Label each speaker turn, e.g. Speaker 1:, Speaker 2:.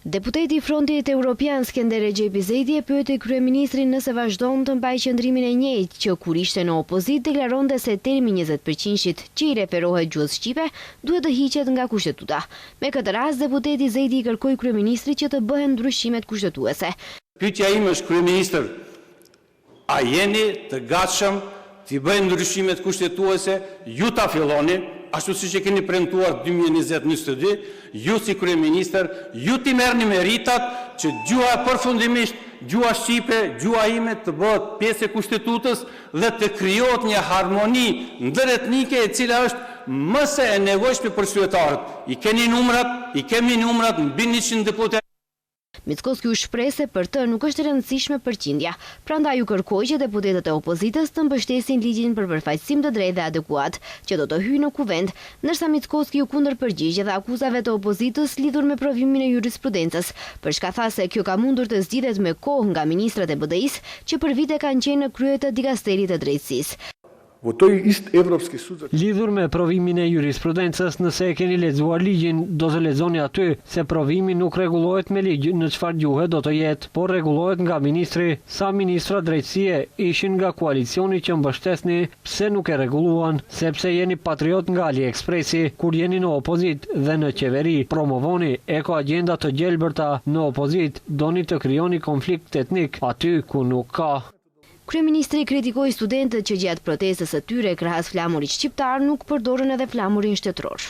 Speaker 1: Deputeti i Frontit Evropian Skender Recep Zejdi e pyeti kryeministrin nëse vazhdon të mbajë qëndrimin e njëjtë që kur ishte në opozit deklaronte se termi 20% që i referohet gjuhës shqipe duhet të hiqet nga kushtetuta. Me këtë rast deputeti Zejdi i kërkoi kryeministrit që të bëhen ndryshimet kushtetuese.
Speaker 2: Pyetja ime është, kryeministër, a jeni të gatshëm të bëjnë ndryshimet kushtetuese? Ju ta filloni, ashtu siç e keni premtuar 2020-2022, ju si kryeministër, ju t'i merrni meritat që gjuha përfundimisht, gjuha shqipe, gjuha ime të bëhet pjesë e kushtetutës dhe të krijohet një harmoni ndëretnike e cila është më se e nevojshme për qytetarët. I kemi numrat mbi 100 deputet.
Speaker 1: Mickoski u shpreh se për të nuk është e rëndësishme përqindja, prandaj u kërkoi që deputetët e opozitës të mbështesin ligjin për përfaqësim të drejtë dhe adekuat, që do të hyjë në kuvent, ndërsa Mickoski u kundërpërgjigj dhe akuzave të opozitës lidhur me provimin e jurisprudencës, përshka tha se kjo ka mundur të zgjidhet me kohë nga ministrat e BDI-s që për vite kanë qenë në krye të dikasterit të drejtësisë.
Speaker 3: Lidhur me provimin e jurisprudencës, nëse e keni lexuar ligjin, do të lexoni aty se provimi nuk rregullohet me ligj në çfarë gjuhe do të jetë, por rregullohet nga ministri. Sa ministra drejtësie ishin nga koalicioni që mbështesni, pse nuk e rregulluan? Sepse jeni patriot nga AliExpressi, kur jeni në opozit dhe në qeveri, promovoni eko agenda të gjelbërta, në opozit doni të krijoni konflikt etnik aty ku nuk ka.
Speaker 1: Kryeministri kritikoi studentët që gjatë protestës së tyre krahas flamurit shqiptar nuk përdorën edhe flamurin shtetëror.